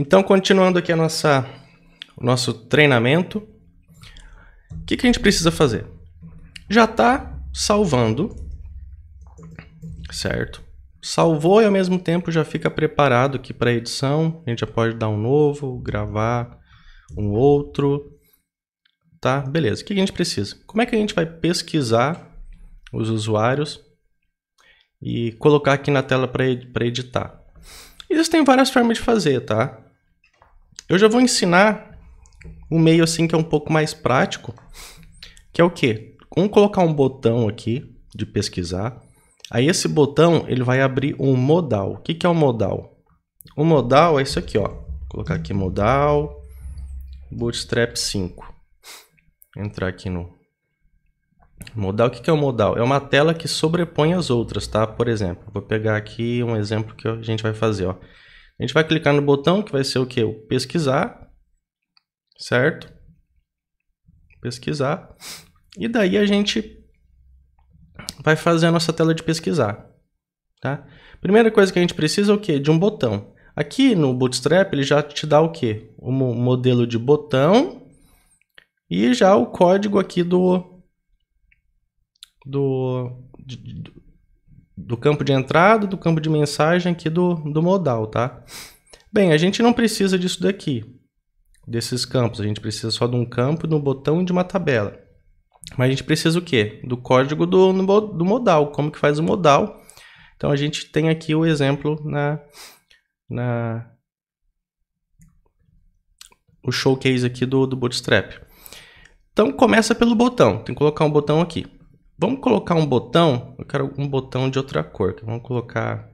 Então, continuando aqui o nosso treinamento, o que a gente precisa fazer? Já está salvando, certo? Salvou e ao mesmo tempo já fica preparado aqui para a edição. A gente já pode dar um novo, gravar um outro, tá? Beleza, o que a gente precisa? Como é que a gente vai pesquisar os usuários e colocar aqui na tela para editar? Existem várias formas de fazer, tá? Eu já vou ensinar um meio assim que é um pouco mais prático, que é o quê? Vamos colocar um botão aqui de pesquisar. Aí esse botão ele vai abrir um modal. O que é um modal? O modal é isso aqui, ó. Vou colocar aqui modal, Bootstrap 5. Entrar aqui no modal. O que é um modal? É uma tela que sobrepõe as outras, tá? Por exemplo, vou pegar aqui um exemplo que a gente vai fazer, ó. A gente vai clicar no botão que vai ser o quê? O pesquisar, certo? Pesquisar. E daí a gente vai fazer a nossa tela de pesquisar, tá? Primeira coisa que a gente precisa é o quê? De um botão. Aqui no Bootstrap ele já te dá o quê? Um modelo de botão e já o código aqui do campo de entrada, do campo de mensagem aqui do modal, tá? Bem, a gente não precisa disso daqui, desses campos. A gente precisa só de um campo, de um botão e de uma tabela. Mas a gente precisa o quê? Do código do modal, como que faz o modal. Então a gente tem aqui o exemplo o showcase aqui do Bootstrap. Então começa pelo botão, tem que colocar um botão aqui. Vamos colocar um botão, eu quero um botão de outra cor. Vamos colocar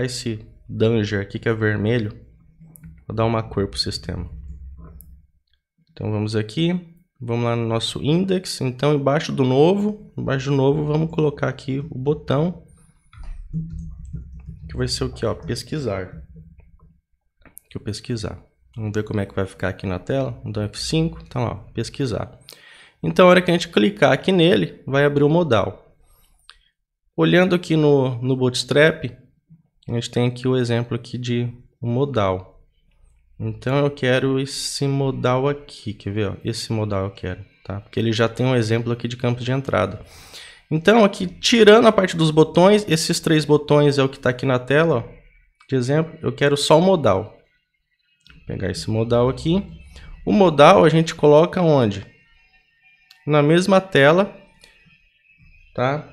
esse Danger aqui que é vermelho. Vou dar uma cor para o sistema. Então vamos aqui. Vamos lá no nosso index, então embaixo do novo vamos colocar aqui o botão, que vai ser o que, ó, pesquisar. Aqui o pesquisar. Vamos ver como é que vai ficar aqui na tela. Vamos dar F5, então ó, pesquisar. Então a hora que a gente clicar aqui nele, vai abrir o modal. Olhando aqui no Bootstrap, a gente tem aqui o exemplo aqui de um modal. Então eu quero esse modal aqui, quer ver? Ó? Esse modal eu quero, tá? Porque ele já tem um exemplo aqui de campos de entrada. Então aqui, tirando a parte dos botões, esses 3 botões é o que está aqui na tela, ó, de exemplo, eu quero só o modal. Vou pegar esse modal aqui. O modal a gente coloca onde? Na mesma tela, tá?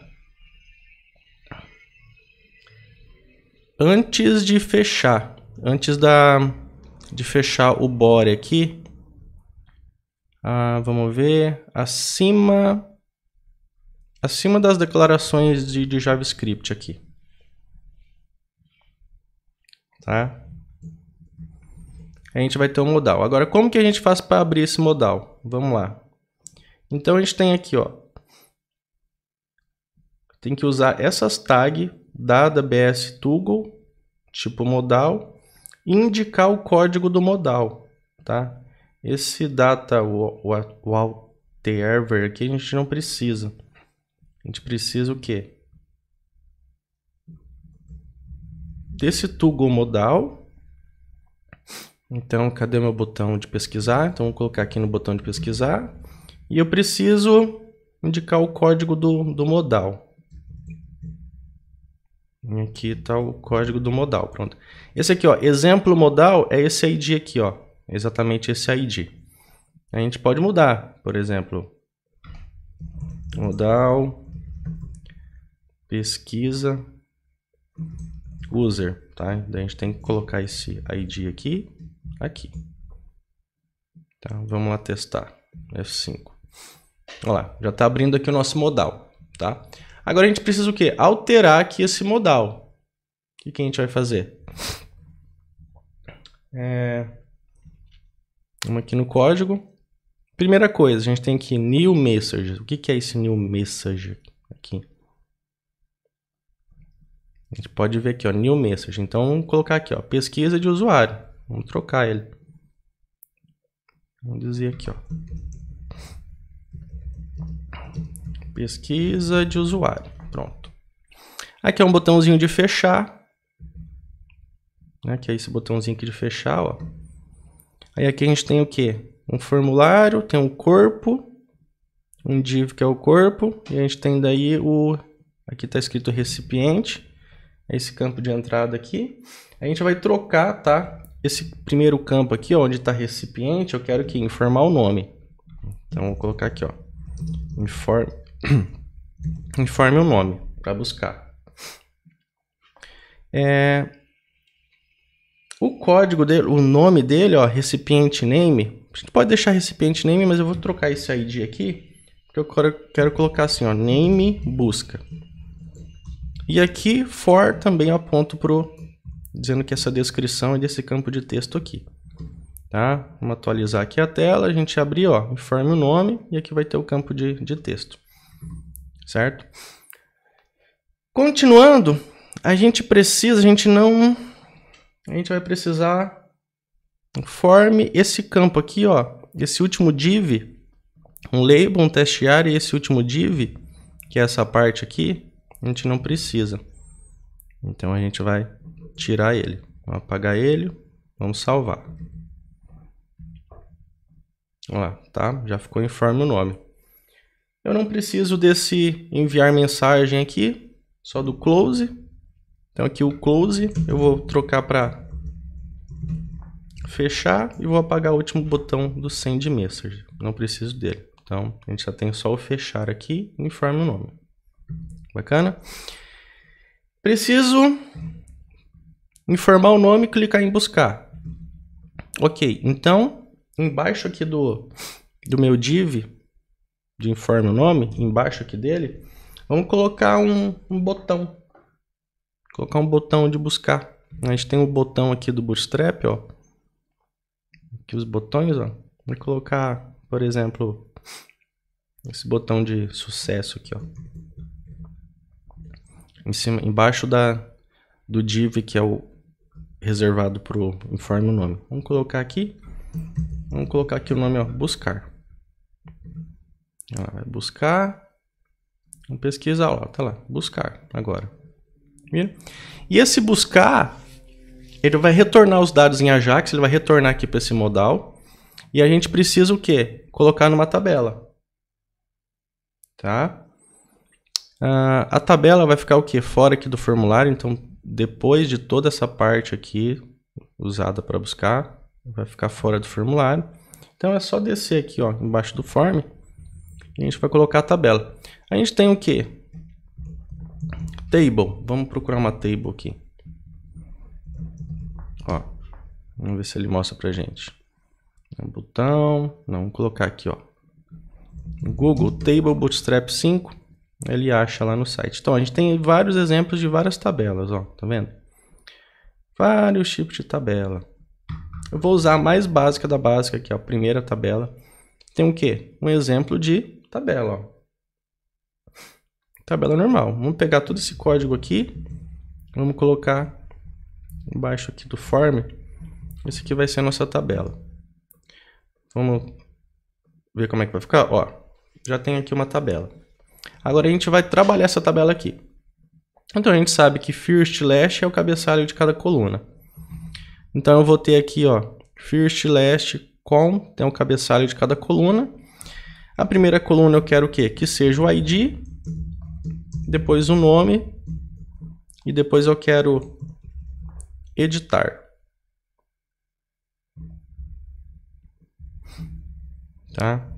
Antes de fechar, de fechar o body aqui, vamos ver, acima das declarações de JavaScript aqui, tá? A gente vai ter um modal. Agora, como que a gente faz para abrir esse modal? Vamos lá. Então a gente tem aqui, ó, tem que usar essas tags da AWS Toggle, tipo modal, e indicar o código do modal, tá? Esse data whatever aqui a gente não precisa. A gente precisa o quê? Desse toggle modal. Então, cadê meu botão de pesquisar? Então, vou colocar aqui no botão de pesquisar. E eu preciso indicar o código do modal. E aqui está o código do modal, pronto. Esse aqui, ó, exemplo modal é esse ID aqui, ó, exatamente esse ID. A gente pode mudar, por exemplo, modal, pesquisa, user, tá? Daí a gente tem que colocar esse ID aqui, aqui. Tá? Vamos lá testar, F5. Olha lá, já está abrindo aqui o nosso modal, tá? Agora a gente precisa o quê? Alterar aqui esse modal. O que a gente vai fazer? Vamos aqui no código. Primeira coisa, a gente tem aqui new message. O que é esse new message aqui? A gente pode ver aqui, ó, new message. Então vamos colocar aqui, ó, pesquisa de usuário. Vamos trocar ele. Vamos dizer aqui, ó, pesquisa de usuário. Pronto. Aqui é um botãozinho de fechar. né? Que é esse botãozinho aqui de fechar, ó. Aí aqui a gente tem o quê? Um formulário, tem um corpo, um div que é o corpo, e a gente tem daí o... Aqui está escrito recipiente, esse campo de entrada aqui. A gente vai trocar, tá? Esse primeiro campo aqui, ó, onde está recipiente, eu quero que informar o nome. Então, vou colocar aqui, ó, informe o nome para buscar. O código dele, o nome dele, ó, recipiente name. A gente pode deixar recipiente name, mas eu vou trocar esse ID aqui, porque eu quero colocar assim, ó, name busca. E aqui for também eu aponto pro dizendo que essa descrição é desse campo de texto aqui. Tá? Vamos atualizar aqui a tela, a gente abrir, ó, informe o nome e aqui vai ter o campo de texto. Certo? Continuando, a gente vai precisar forme esse campo aqui, ó, esse último div, um label, um testr e esse último div, que é essa parte aqui, a gente não precisa. Então a gente vai tirar ele. Vamos apagar ele, vamos salvar. Olha lá, tá? Já ficou informe o nome. Eu não preciso desse enviar mensagem aqui, só do close. Então aqui o close eu vou trocar para fechar e vou apagar o último botão do send message. Não preciso dele. Então a gente já tem só o fechar aqui e informe o nome. Bacana? Preciso informar o nome e clicar em buscar. Ok, então embaixo aqui do meu div de informe o nome, embaixo aqui dele, vamos colocar um botão. Colocar um botão de buscar. A gente tem um botão aqui do Bootstrap, ó. Aqui os botões, ó. Vou colocar, por exemplo, esse botão de sucesso aqui, ó. Em cima, embaixo do div que é o reservado para o informe o nome. Vamos colocar aqui o nome, ó, buscar. Ela vai buscar, vamos pesquisar lá, tá lá, buscar agora. Viram? E esse buscar, ele vai retornar os dados em Ajax, ele vai retornar aqui para esse modal. E a gente precisa o quê? Colocar numa tabela. Tá? A tabela vai ficar o quê? Fora aqui do formulário, então depois de toda essa parte aqui usada para buscar, vai ficar fora do formulário. Então é só descer aqui, ó, embaixo do form e a gente vai colocar a tabela. A gente tem o quê? Table. Vamos procurar uma table aqui. Ó, vamos ver se ele mostra pra gente. Um botão, não, vamos colocar aqui, ó. Google Table Bootstrap 5. Ele acha lá no site. Então, a gente tem vários exemplos de várias tabelas, ó. Tá vendo? Vários tipos de tabela. Eu vou usar a mais básica da básica aqui, ó. A primeira tabela. Tem o quê? Um exemplo de tabela, ó. Tabela normal. Vamos pegar todo esse código aqui. Vamos colocar embaixo aqui do form. Esse aqui vai ser a nossa tabela. Vamos ver como é que vai ficar. Ó, já tem aqui uma tabela. Agora a gente vai trabalhar essa tabela aqui. Então a gente sabe que first last é o cabeçalho de cada coluna. Então eu vou ter aqui, ó, first last com, tem o cabeçalho de cada coluna. A primeira coluna eu quero o quê? Que seja o ID, depois o nome e depois eu quero editar. Tá?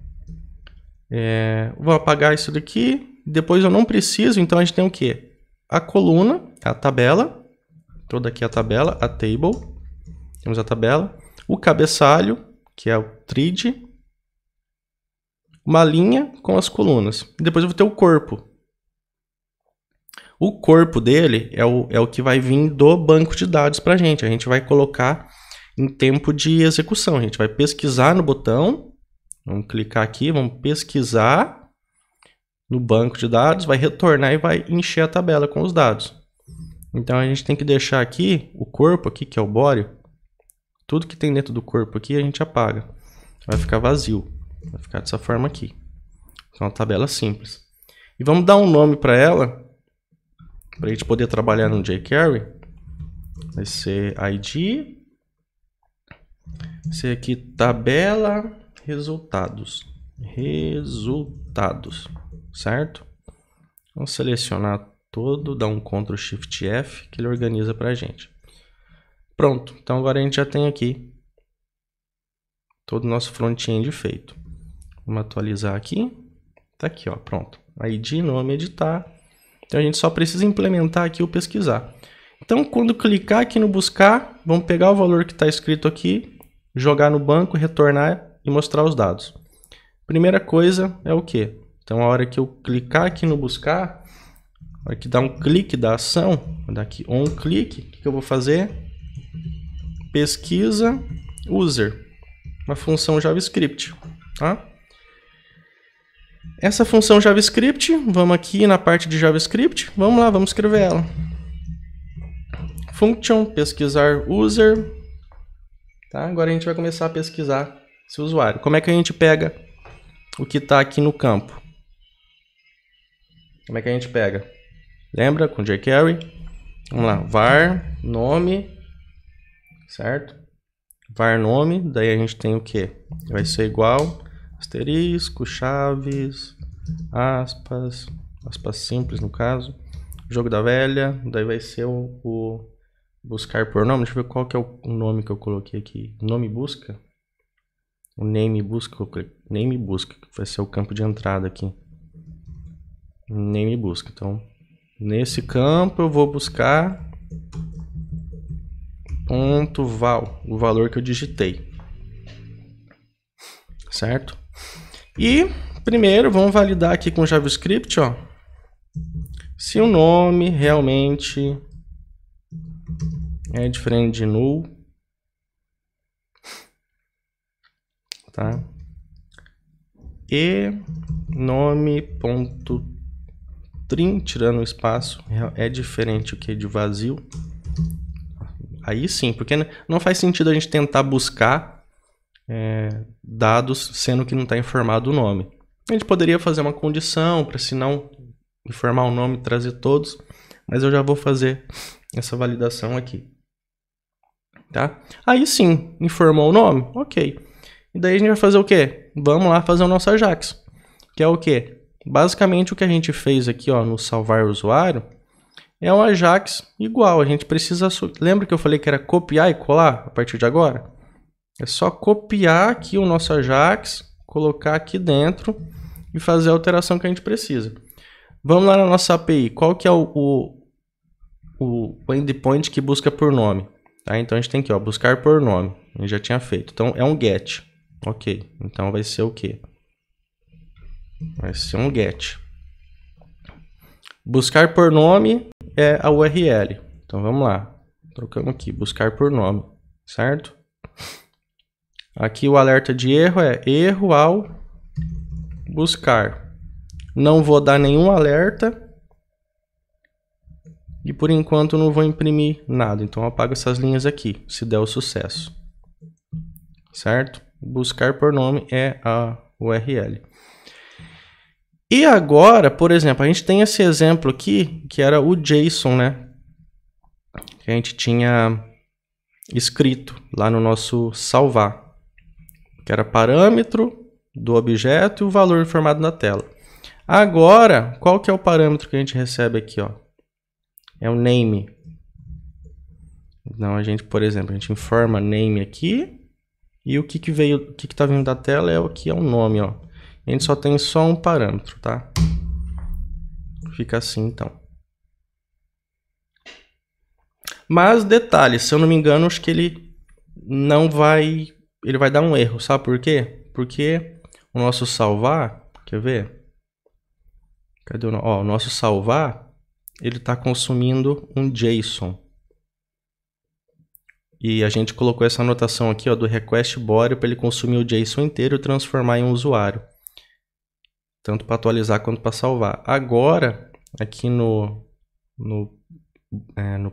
Vou apagar isso daqui. Depois eu não preciso, então a gente tem o quê? A coluna, a tabela, toda aqui a tabela, a table, temos a tabela, o cabeçalho, que é o thread, uma linha com as colunas. Depois eu vou ter o corpo. O corpo dele é o que vai vir do banco de dados para a gente vai colocar em tempo de execução. A gente vai pesquisar no botão, vamos clicar aqui, vamos pesquisar no banco de dados, vai retornar e vai encher a tabela com os dados. Então a gente tem que deixar aqui o corpo aqui, que é o body, tudo que tem dentro do corpo aqui a gente apaga. Vai ficar vazio, vai ficar dessa forma aqui. Então uma tabela simples. E vamos dar um nome para ela, para a gente poder trabalhar no jQuery. vai ser ID. Esse aqui, tabela, resultados. Resultados, certo? Vamos selecionar todo, dar um Ctrl Shift F, que ele organiza pra gente. Pronto, então agora a gente já tem aqui todo o nosso front-end feito. Vamos atualizar aqui. Tá aqui, ó, pronto. ID, nome, editar. Então a gente só precisa implementar aqui o pesquisar. Então quando clicar aqui no buscar, vamos pegar o valor que está escrito aqui, jogar no banco, retornar e mostrar os dados. Primeira coisa é o quê? Então a hora que eu clicar aqui no buscar, a hora que dá um clique da ação, vou dar aqui on clique, o que eu vou fazer? Pesquisa user, uma função JavaScript, tá? Essa função JavaScript, vamos aqui na parte de JavaScript, vamos lá, vamos escrever ela. Function, pesquisar user, tá? Agora a gente vai começar a pesquisar esse usuário. Como é que a gente pega o que está aqui no campo? Como é que a gente pega? Lembra com jQuery? Vamos lá, var nome, certo? Var nome, daí a gente tem o que? Vai ser igual, asterisco, chaves, aspas, aspas simples no caso, jogo da velha, daí vai ser o buscar por nome. Deixa eu ver qual que é o nome que eu coloquei aqui. Nome busca? O name busca, name busca, que vai ser o campo de entrada aqui. Name busca. Então, nesse campo eu vou buscar ponto val, o valor que eu digitei. Certo? E primeiro vamos validar aqui com JavaScript, ó, se o nome realmente é diferente de null, tá? E nome.trim, tirando o espaço, é diferente o que de vazio. Aí sim, porque não faz sentido a gente tentar buscar dados sendo que não está informado o nome. A gente poderia fazer uma condição para, se não informar o nome, trazer todos, mas eu já vou fazer essa validação aqui. Tá? Aí sim, informou o nome? Ok. E daí a gente vai fazer o quê? Vamos lá fazer o nosso Ajax, que é o quê? Basicamente o que a gente fez aqui, ó, no salvar usuário, é um Ajax igual. A gente precisa... Lembra que eu falei que era copiar e colar a partir de agora? É só copiar aqui o nosso Ajax, colocar aqui dentro e fazer a alteração que a gente precisa. Vamos lá na nossa API. Qual que é o endpoint que busca por nome? Tá? Então a gente tem aqui, ó, buscar por nome. A gente já tinha feito. Então é um get. Ok. Então vai ser o quê? Vai ser um get. Buscar por nome é a URL. Então vamos lá. Trocamos aqui. Buscar por nome. Certo? Aqui o alerta de erro é erro ao buscar. Não vou dar nenhum alerta. E por enquanto não vou imprimir nada. Então eu apago essas linhas aqui, se der o sucesso. Certo? Buscar por nome é a URL. E agora, por exemplo, a gente tem esse exemplo aqui, que era o JSON, né? Que a gente tinha escrito lá no nosso salvar. Que era parâmetro do objeto e o valor informado na tela. Agora, qual que é o parâmetro que a gente recebe aqui, ó? É o name. Então a gente, por exemplo, a gente informa name aqui e o que veio, o que está vindo da tela é o que é o nome, ó. A gente só tem um parâmetro, tá? Fica assim, então. Mas detalhe, se eu não me engano, acho que ele não vai, ele vai dar um erro, sabe por quê? Porque o nosso salvar, quer ver? Cadê o nosso salvar? Ele está consumindo um JSON. E a gente colocou essa anotação aqui, ó, do request body para ele consumir o JSON inteiro e transformar em um usuário. Tanto para atualizar quanto para salvar. Agora, aqui no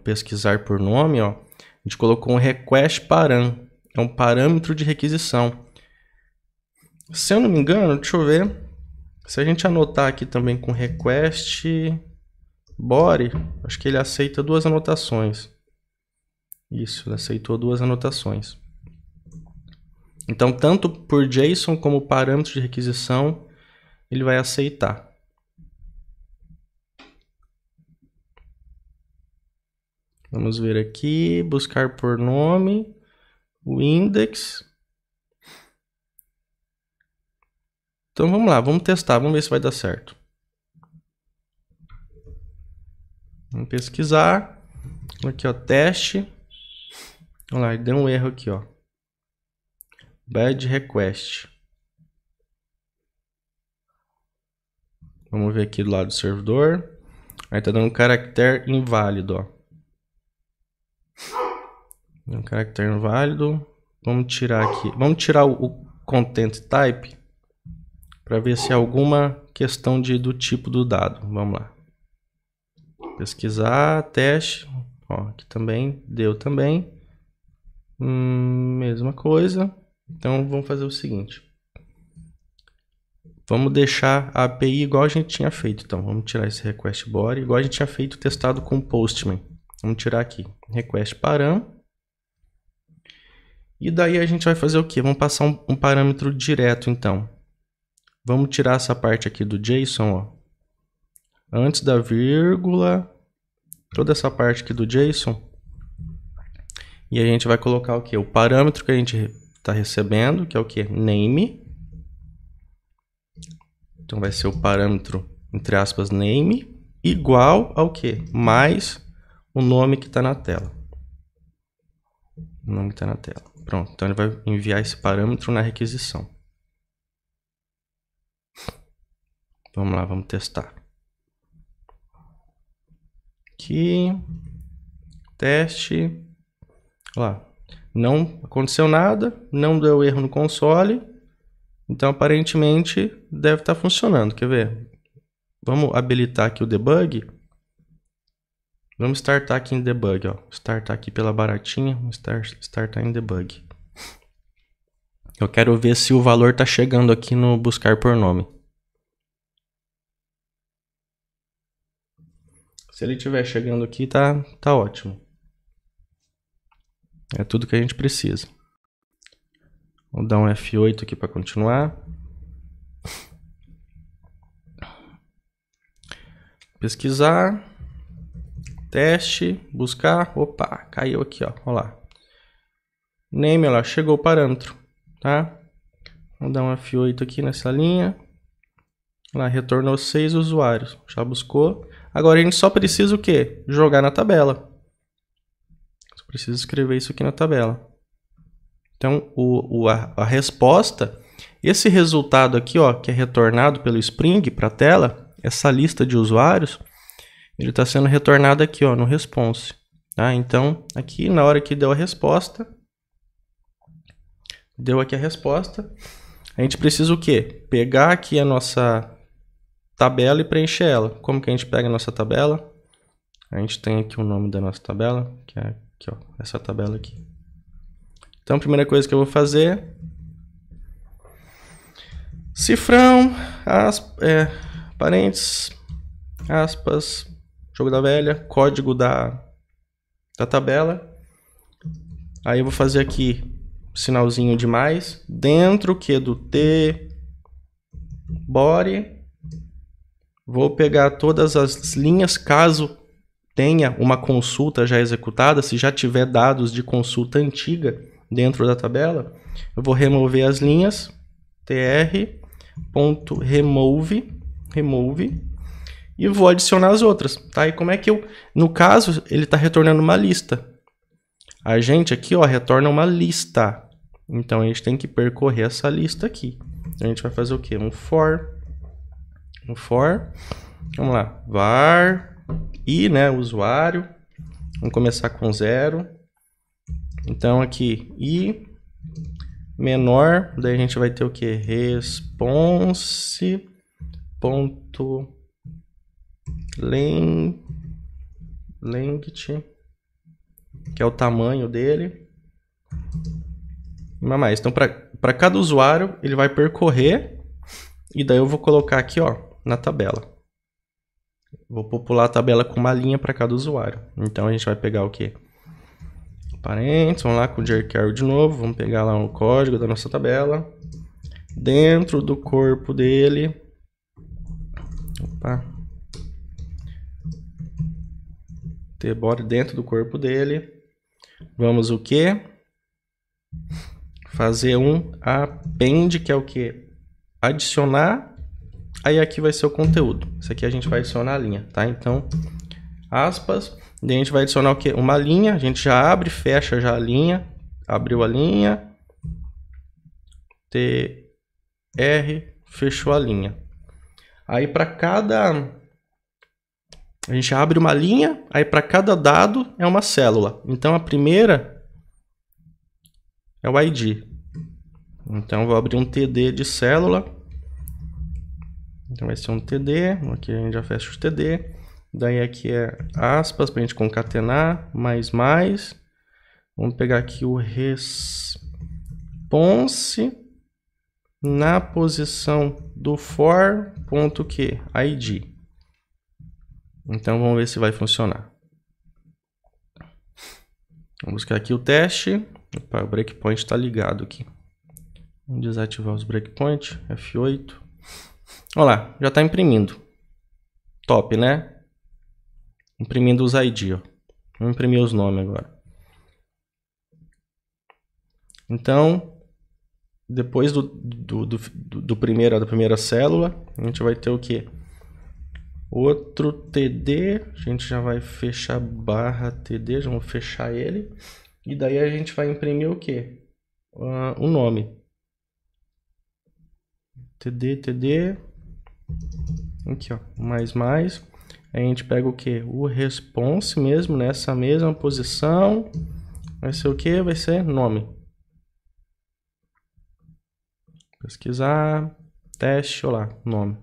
pesquisar por nome, ó, a gente colocou um request param. É um parâmetro de requisição. Se eu não me engano, deixa eu ver. Se a gente anotar aqui também com request body, acho que ele aceita duas anotações. Isso, ele aceitou 2 anotações. Então, tanto por JSON como parâmetro de requisição, ele vai aceitar. Vamos ver aqui, buscar por nome, o index. Então vamos lá, vamos testar, vamos ver se vai dar certo. Vamos pesquisar. Aqui, ó, teste. Vamos lá, deu um erro aqui, ó. Bad request. Vamos ver aqui do lado do servidor. Aí tá dando um caractere inválido, ó. Um caractere inválido. Vamos tirar aqui. Vamos tirar o content type para ver se há alguma questão do tipo do dado. Vamos lá. Pesquisar, teste. Ó, aqui também, deu também. Mesma coisa. Então vamos fazer o seguinte. Vamos deixar a API igual a gente tinha feito. Então vamos tirar esse request body, igual a gente tinha feito testado com o Postman. Vamos tirar aqui. Request param. E daí a gente vai fazer o quê? Vamos passar um parâmetro direto, então. Vamos tirar essa parte aqui do JSON, ó. Antes da vírgula. Toda essa parte aqui do JSON. E a gente vai colocar o quê? O parâmetro que a gente está recebendo, que é o quê? Name. Então vai ser o parâmetro, entre aspas, name, igual ao quê? Mais o nome que está na tela. O nome que está na tela. Pronto, então ele vai enviar esse parâmetro na requisição. Vamos lá, vamos testar. Aqui, teste. Olha lá, não aconteceu nada, não deu erro no console. Então, aparentemente, deve estar funcionando. Quer ver? Vamos habilitar aqui o debug. Vamos startar aqui em debug, ó. Startar aqui pela baratinha. Vamos startar em debug. Eu quero ver se o valor está chegando aqui no buscar por nome. Se ele estiver chegando aqui, tá ótimo. É tudo que a gente precisa. Vou dar um F8 aqui para continuar. Pesquisar. Teste. Buscar. Opa, caiu aqui, ó. Olha lá. Name, olha lá, chegou o parâmetro. Tá? Vou dar um F8 aqui nessa linha. Olha lá, retornou 6 usuários. Já buscou. Agora a gente só precisa o quê? Jogar na tabela. Só precisa escrever isso aqui na tabela. Então, a resposta, esse resultado aqui, ó, que é retornado pelo Spring para a tela, essa lista de usuários, ele está sendo retornado aqui, ó, no response. Tá? Então, aqui na hora que deu a resposta, a gente precisa o quê? Pegar aqui a nossa tabela e preencher ela. Como que a gente pega a nossa tabela? A gente tem aqui o nome da nossa tabela, que é aqui, ó, essa tabela aqui. Então, a primeira coisa que eu vou fazer, cifrão, parênteses, aspas, jogo da velha, código da tabela. Aí eu vou fazer aqui sinalzinho de mais, dentro que do T, body, vou pegar todas as linhas, caso tenha uma consulta já executada, se já tiver dados de consulta antiga, dentro da tabela, eu vou remover as linhas, tr.remove, e vou adicionar as outras, tá? E como é que no caso, ele está retornando uma lista. A gente aqui, ó, retorna uma lista. Então, a gente tem que percorrer essa lista aqui. Então, a gente vai fazer o quê? Um for, vamos lá, var, i, né, usuário, vamos começar com 0. Então aqui i menor, daí a gente vai ter o que? Response ponto length, que é o tamanho dele. Não mais. Então para cada usuário ele vai percorrer e daí eu vou colocar aqui, ó, na tabela. Vou popular a tabela com uma linha para cada usuário. Então a gente vai pegar o que? Parênteses, vamos lá com o jQuery de novo, vamos pegar lá o código da nossa tabela. Dentro do corpo dele, tbody dentro do corpo dele, vamos o que? Fazer um append, que é o que? Adicionar, aí aqui vai ser o conteúdo. Isso aqui a gente vai adicionar a linha, tá? Então, aspas, daí a gente vai adicionar o que? Uma linha, a gente já abre, fecha já a linha, abriu a linha, fechou a linha. Aí para cada... A gente abre uma linha, aí para cada dado é uma célula. Então a primeira é o ID. Então eu vou abrir um TD de célula. Então vai ser um TD, aqui a gente já fecha o TD. Daí aqui é aspas para a gente concatenar, mais. Vamos pegar aqui o response na posição do for.que ID. Então vamos ver se vai funcionar. Vamos buscar aqui o teste. Opa, o breakpoint está ligado aqui. Vamos desativar os breakpoints. F8. Olha lá, já está imprimindo. Top, né? Imprimindo os ID. Ó. Vamos imprimir os nomes agora. Então, depois da primeira célula, a gente vai ter o quê? Outro TD, a gente já vai fechar barra TD, já vamos fechar ele. E daí a gente vai imprimir o quê? O nome. TD. Aqui, ó, mais. A gente pega o quê? O response mesmo, nessa mesma posição. Vai ser o quê? Vai ser nome. Pesquisar, teste, olha lá, nome.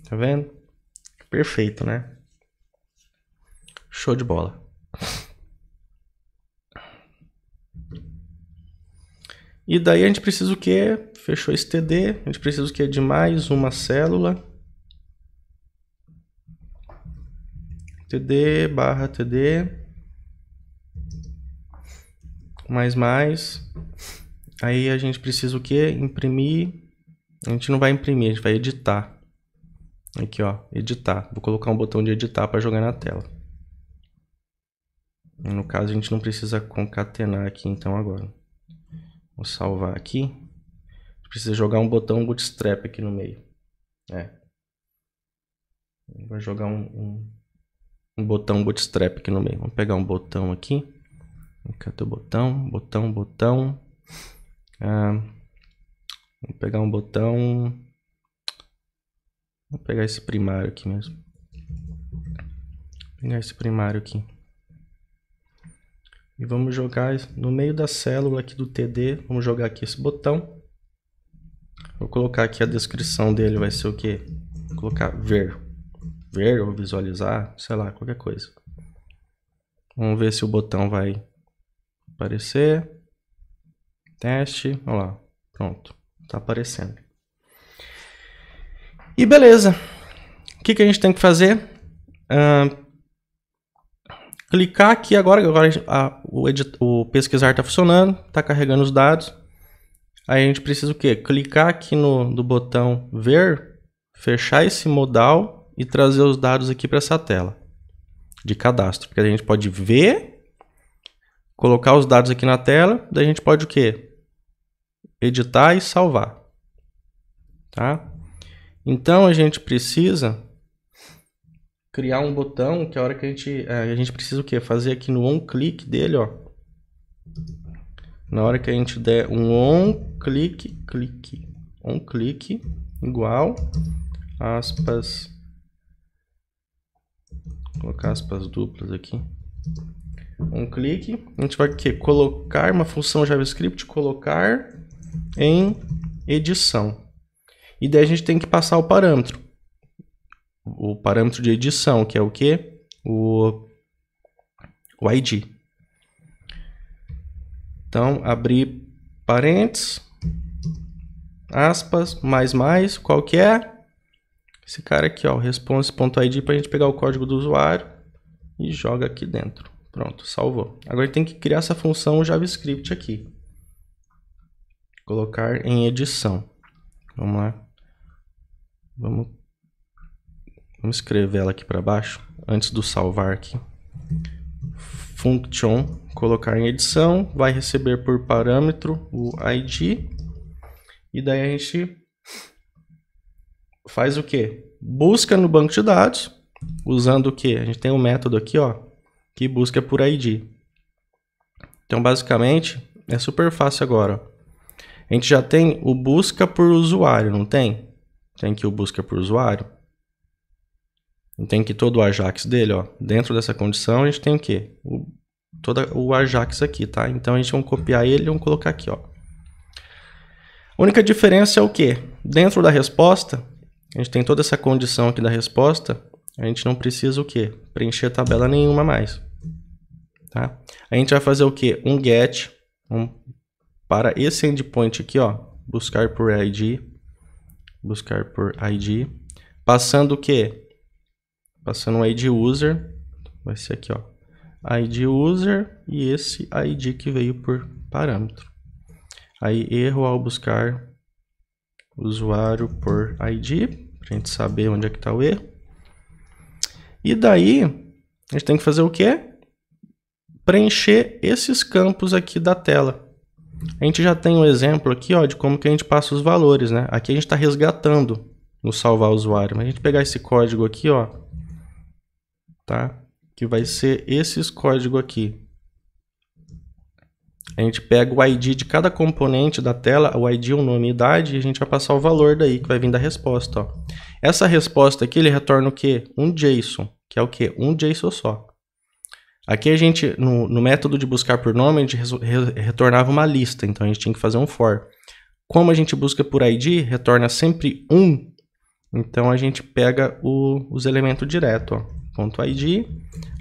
Tá vendo? Perfeito, né? Show de bola. E daí a gente precisa o quê? Fechou esse TD, a gente precisa o quê? De mais uma célula. TD barra TD. Mais. Aí a gente precisa o quê? Imprimir. A gente não vai imprimir, a gente vai editar. Aqui, ó, editar. Vou colocar um botão de editar para jogar na tela. No caso, a gente não precisa concatenar aqui, então, agora. Vou salvar aqui. A gente precisa jogar um botão bootstrap aqui no meio. Vai jogar um botão bootstrap aqui no meio. Vamos pegar um botão aqui. Cadê o botão? Botão. Vou pegar um botão... Vou pegar esse primário aqui mesmo. Vou pegar esse primário aqui. E vamos jogar no meio da célula aqui do TD. Vamos jogar aqui esse botão. Vou colocar aqui a descrição dele. Vai ser o quê? Vou colocar ver. Ver ou visualizar. Sei lá, qualquer coisa. Vamos ver se o botão vai aparecer. Teste. Olha lá. Pronto. Está aparecendo. E beleza, o que a gente tem que fazer? Clicar aqui agora o pesquisar está funcionando, está carregando os dados. Aí a gente precisa o quê? Clicar aqui no botão ver, fechar esse modal e trazer os dados aqui para essa tela de cadastro. Porque a gente pode ver, colocar os dados aqui na tela, daí a gente pode o quê? Editar e salvar. Tá? Então a gente precisa criar um botão que a hora que a gente precisa o quê? Fazer aqui no onClick dele, ó. Na hora que a gente der um onClick igual aspas, vou colocar aspas duplas aqui. OnClick, a gente vai o quê? Colocar uma função JavaScript, colocar em edição. E daí a gente tem que passar o parâmetro. O parâmetro de edição, que é o quê? O ID. Então, abrir parênteses, aspas, mais, qual que é? Esse cara aqui, ó, response.id, para a gente pegar o código do usuário e joga aqui dentro. Pronto, salvou. Agora tem que criar essa função JavaScript aqui. Colocar em edição. Vamos lá. Vamos escrever ela aqui para baixo, antes do salvar aqui. Function, colocar em edição, vai receber por parâmetro o ID. E daí a gente faz o quê? Busca no banco de dados, usando o quê? A gente tem um método aqui, ó, que busca por ID. Então, basicamente, é super fácil agora. A gente já tem o busca por usuário, não tem? Tem aqui o busca por usuário. Tem aqui todo o Ajax dele, ó. Dentro dessa condição, a gente tem o quê? Todo o Ajax aqui, tá? Então, a gente vai copiar ele e vamos colocar aqui, ó. A única diferença é o quê? Dentro da resposta, a gente tem toda essa condição aqui da resposta, a gente não precisa o quê? Preencher tabela nenhuma mais. Tá? A gente vai fazer o quê? Um get para esse endpoint aqui, ó, buscar por ID, passando o quê? Passando o ID user, vai ser aqui, ó, ID user e esse ID que veio por parâmetro. Aí erro ao buscar usuário por ID, para a gente saber onde é que está o erro. E daí, a gente tem que fazer o quê? Preencher esses campos aqui da tela. A gente já tem um exemplo aqui, ó, de como que a gente passa os valores, né? Aqui a gente está resgatando no salvar usuário. Mas a gente pegar esse código aqui, ó, tá? Que vai ser esses códigos aqui. A gente pega o ID de cada componente da tela, o ID, o nome e idade, e a gente vai passar o valor daí, que vai vir da resposta, ó. Essa resposta aqui, ele retorna o quê? Um JSON, que é o quê? Um JSON só. Aqui a gente, no método de buscar por nome, a gente retornava uma lista, então a gente tinha que fazer um for. Como a gente busca por ID, retorna sempre um, então a gente pega os elementos direto, ó. Ponto .id,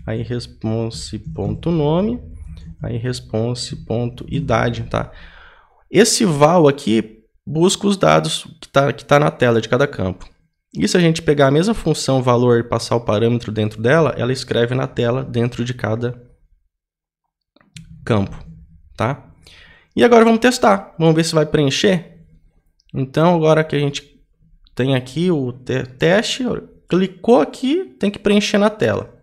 aí response.nome, aí response.idade, tá? Esse val aqui busca os dados que tá na tela de cada campo. E se a gente pegar a mesma função valor e passar o parâmetro dentro dela, ela escreve na tela dentro de cada campo, tá? E agora vamos testar, vamos ver se vai preencher. Então agora que a gente tem aqui o teste, clicou aqui, tem que preencher na tela.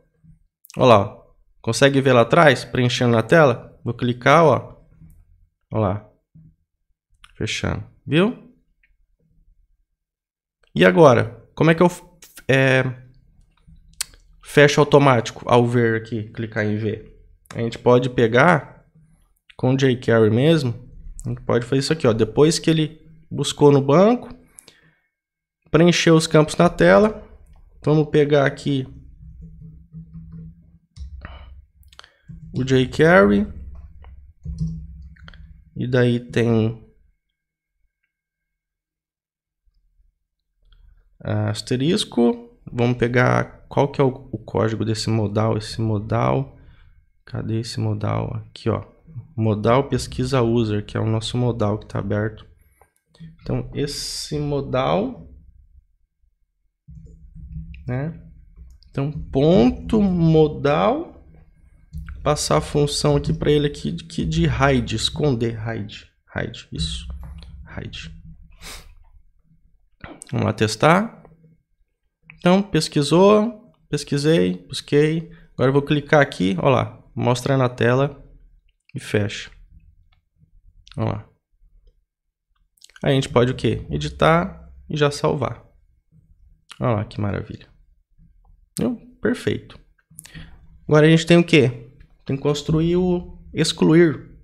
Olha lá, ó. Consegue ver lá atrás, preenchendo na tela? Vou clicar, ó. Olha lá. Fechando. Viu? E agora? Como é que eu fecho automático ao ver aqui, clicar em ver? A gente pode pegar com o jQuery mesmo. A gente pode fazer isso aqui, ó. Depois que ele buscou no banco, preencheu os campos na tela. Vamos pegar aqui o jQuery, e daí tem asterisco. Vamos pegar qual que é o código desse modal, cadê esse modal? Aqui, ó, modal pesquisa user, que é o nosso modal que está aberto. Então esse modal, né? Então ponto modal, passar a função aqui para ele aqui de hide, esconder, hide, isso, hide. Vamos lá testar. Então, pesquisei, busquei. Agora eu vou clicar aqui, olha lá, mostra na tela e fecha. Olha lá. Aí a gente pode o quê? Editar e já salvar. Olha lá que maravilha. Perfeito. Agora a gente tem o quê? Tem que construir o excluir.